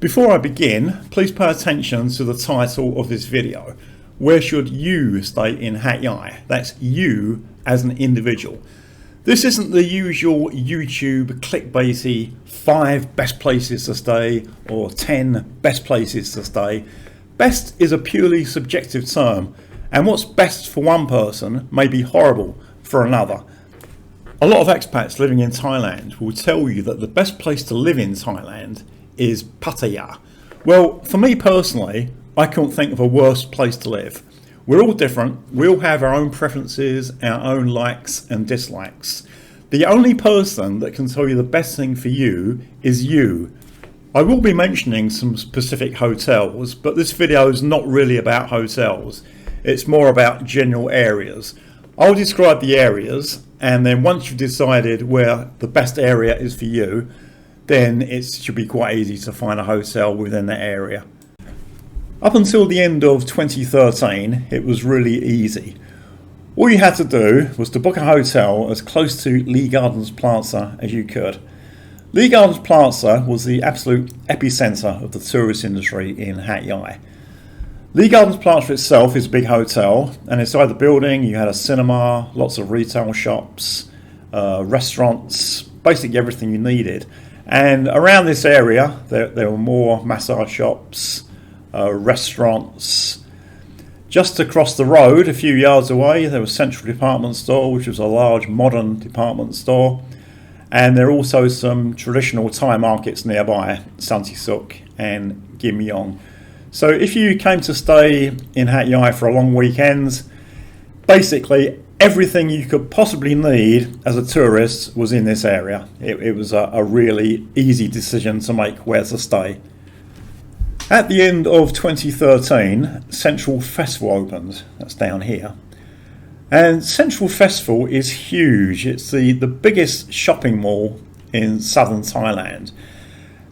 Before I begin, please pay attention to the title of this video. Where should you stay in Hat Yai? That's you as an individual. This isn't the usual YouTube clickbaity 5 best places to stay or 10 best places to stay. Best is a purely subjective term, and what's best for one person may be horrible for another. A lot of expats living in Thailand will tell you that the best place to live in Thailand is Pattaya. Well, for me personally, I can't think of a worse place to live. We're all different, we all have our own preferences, our own likes and dislikes. The only person that can tell you the best thing for you is you. I will be mentioning some specific hotels, but this video is not really about hotels. It's more about general areas. I'll describe the areas, and then once you've decided where the best area is for you, then it should be quite easy to find a hotel within that area. Up until the end of 2013, it was really easy. All you had to do was to book a hotel as close to Lee Gardens Plaza as you could. Lee Gardens Plaza was the absolute epicenter of the tourist industry in Hat Yai. Lee Gardens Plaza itself is a big hotel, and inside the building you had a cinema, lots of retail shops, restaurants, basically everything you needed. And around this area there were more massage shops, restaurants. Just across the road, a few yards away, there was Central Department Store, which was a large modern department store. And there are also some traditional Thai markets nearby, Santisuk and Chee Gim Yong. So if you came to stay in Hat Yai for a long weekend, basically everything you could possibly need as a tourist was in this area. It was a really easy decision to make where to stay. At the end of 2013, Central Festival opened. That's down here. And Central Festival is huge. It's the biggest shopping mall in southern Thailand.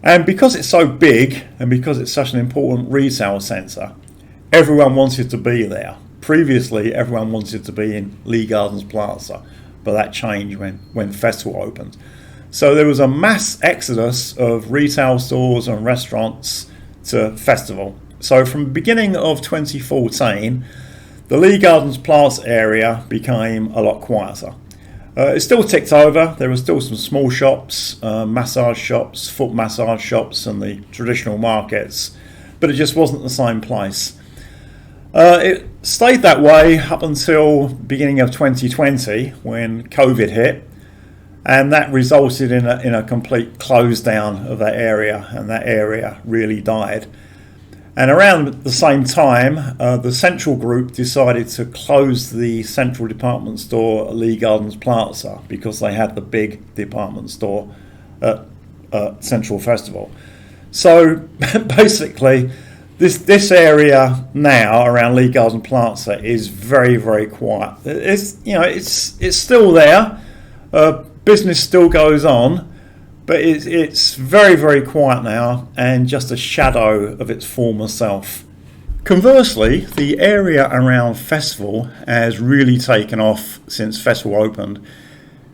And because it's so big and because it's such an important retail centre, everyone wanted to be there. Previously, everyone wanted to be in Lee Gardens Plaza, but that changed when Festival opened. So there was a mass exodus of retail stores and restaurants to Festival. So from the beginning of 2014, the Lee Gardens Plaza area became a lot quieter. It still ticked over. There were still some small shops, massage shops, foot massage shops and the traditional markets, but it just wasn't the same place. It stayed that way up until beginning of 2020 when COVID hit, and that resulted in a complete close down of that area, and that area really died. And around the same time, the Central Group decided to close the Central Department Store at Lee Gardens Plaza because they had the big department store at Central Festival. So basically, this area now around Lee Gardens Plaza is very, very quiet. It's still there. Business still goes on, but it's very, very quiet now and just a shadow of its former self. Conversely, the area around Festival has really taken off since Festival opened.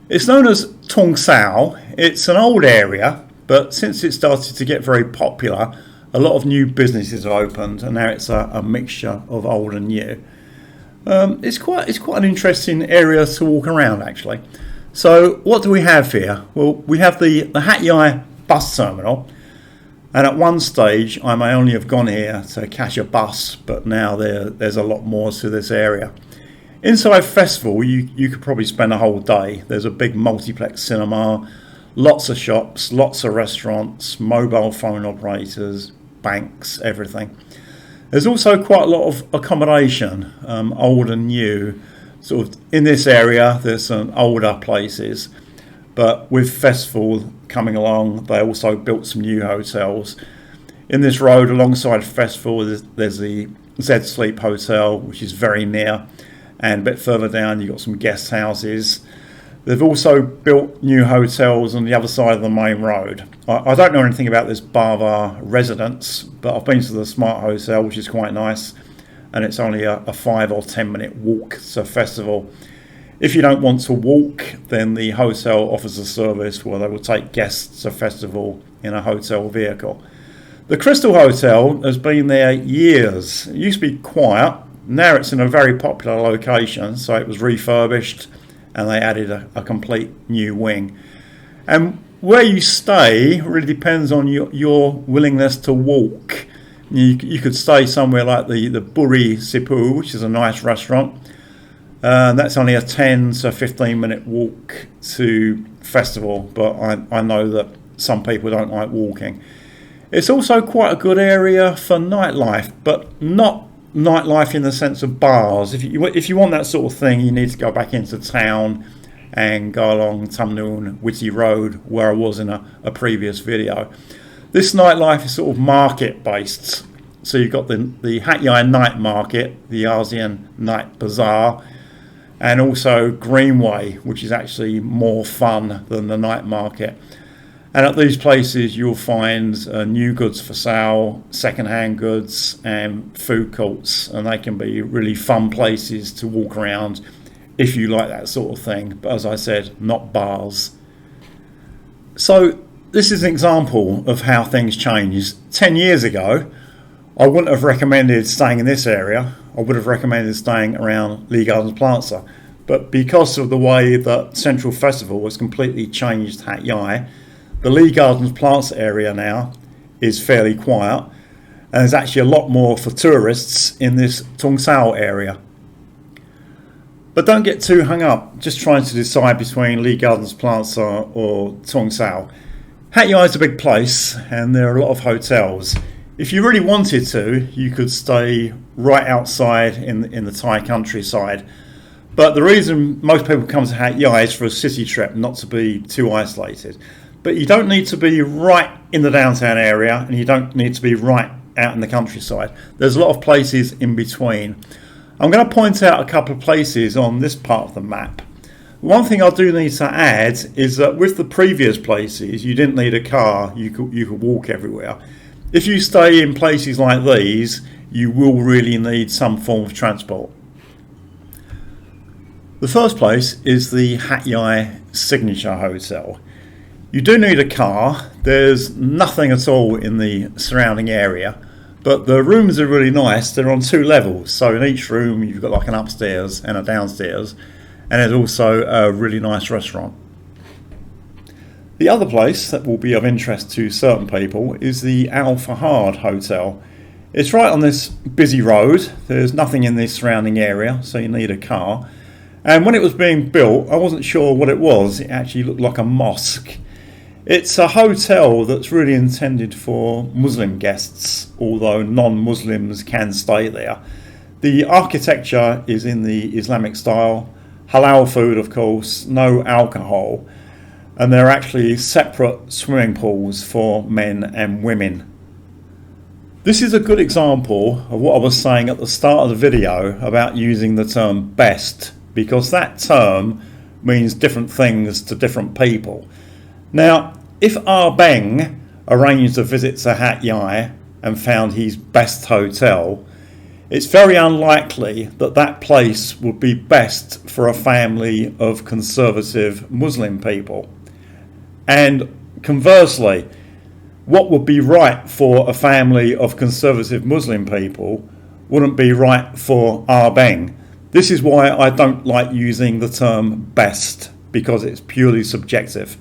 It's known as Tong Sao. It's an old area, but since it started to get very popular, a lot of new businesses have opened, and now it's a mixture of old and new. It's quite an interesting area to walk around, actually. So what do we have here? Well, we have the Hat Yai bus terminal, and at one stage I may only have gone here to catch a bus, but now there's a lot more to this area. Inside Festival you could probably spend a whole day. There's a big multiplex cinema, lots of shops, lots of restaurants, mobile phone operators, banks, everything. There's also quite a lot of accommodation, old and new. Sort of in this area there's some older places, but with Festival coming along they also built some new hotels. In this road alongside Festival there's the Z Sleep Hotel, which is very near, and a bit further down you've got some guest houses. They've also built new hotels on the other side of the main road. I don't know anything about this Bava residence, but I've been to the Smart Hotel, which is quite nice, and it's only a 5 or 10 minute walk to Festival. If you don't want to walk, then the hotel offers a service where they will take guests to Festival in a hotel vehicle. The Crystal Hotel has been there years. It used to be quiet. Now it's in a very popular location, so it was refurbished and they added a complete new wing. And where you stay really depends on your willingness to walk. You could stay somewhere like the Buri Sipu, which is a nice restaurant. That's only a 10 to 15 minute walk to Festival, but I know that some people don't like walking. It's also quite a good area for nightlife, but not nightlife in the sense of bars. If you want that sort of thing, you need to go back into town and go along Tamnoon Witty Road, where I was in a previous video. This nightlife is sort of market based. So you've got the Hat Yai night market, the ASEAN night bazaar, and also Greenway, which is actually more fun than the night market. And at these places you'll find new goods for sale, second-hand goods and food courts, and they can be really fun places to walk around if you like that sort of thing. But as I said, not bars. So this is an example of how things change. 10 years ago, I wouldn't have recommended staying in this area. I would have recommended staying around Lee Gardens Plaza. But because of the way that Central Festival has completely changed Hat Yai, the Lee Gardens Plaza area now is fairly quiet, and there's actually a lot more for tourists in this Tong Sao area. But don't get too hung up just trying to decide between Lee Gardens Plaza or Tong Sao. Hat Yai is a big place and there are a lot of hotels. If you really wanted to, you could stay right outside in the Thai countryside. But the reason most people come to Hat Yai is for a city trip, not to be too isolated. But you don't need to be right in the downtown area, and you don't need to be right out in the countryside. There's a lot of places in between. I'm going to point out a couple of places on this part of the map. One thing I do need to add is that with the previous places, you didn't need a car, you could walk everywhere. If you stay in places like these, you will really need some form of transport. The first place is the Hat Yai Signature Hotel. You do need a car. There's nothing at all in the surrounding area, but the rooms are really nice. They're on 2 levels, so in each room you've got like an upstairs and a downstairs, and there's also a really nice restaurant. The other place that will be of interest to certain people is the Al Fahad Hotel. It's right on this busy road. There's nothing in the surrounding area, so you need a car. And when it was being built, I wasn't sure what it was. It actually looked like a mosque. It's a hotel that's really intended for Muslim guests, although non-Muslims can stay there. The architecture is in the Islamic style, halal food of course, no alcohol, and there are actually separate swimming pools for men and women. This is a good example of what I was saying at the start of the video about using the term best, because that term means different things to different people. Now, if Ah Beng arranged a visit to Hat Yai and found his best hotel, it's very unlikely that that place would be best for a family of conservative Muslim people. And conversely, what would be right for a family of conservative Muslim people wouldn't be right for Ah Beng. This is why I don't like using the term best, because it's purely subjective.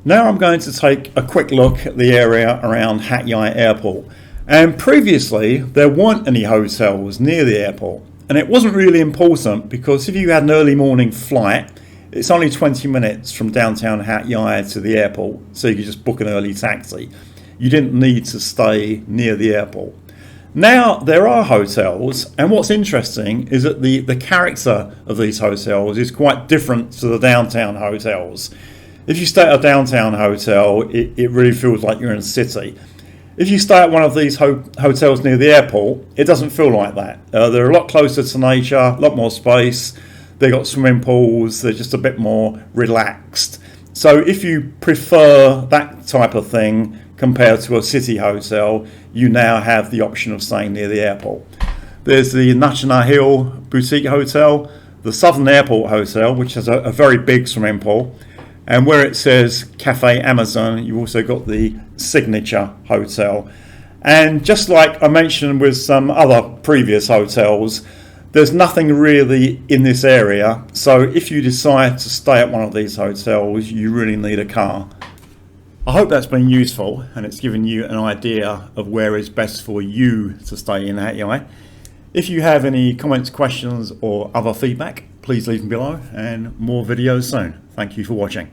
Now I'm going to take a quick look at the area around Hat Yai Airport. And previously there weren't any hotels near the airport, and it wasn't really important because if you had an early morning flight, it's only 20 minutes from downtown Hat Yai to the airport, so you could just book an early taxi. You didn't need to stay near the airport. Now there are hotels, and what's interesting is that the character of these hotels is quite different to the downtown hotels. If you stay at a downtown hotel, it really feels like you're in a city. If you stay at one of these hotels near the airport, it doesn't feel like that. They're a lot closer to nature, a lot more space. They've got swimming pools, they're just a bit more relaxed. So if you prefer that type of thing compared to a city hotel, you now have the option of staying near the airport. There's the Nachana Hill Boutique Hotel, the Southern Airport Hotel, which has a very big swimming pool, And where it says Cafe Amazon, you've also got the signature hotel. And just like I mentioned with some other previous hotels, there's nothing really in this area. So if you decide to stay at one of these hotels, you really need a car. I hope that's been useful and it's given you an idea of where is best for you to stay in Hat Yai. If you have any comments, questions or other feedback, please leave them below, and more videos soon. Thank you for watching.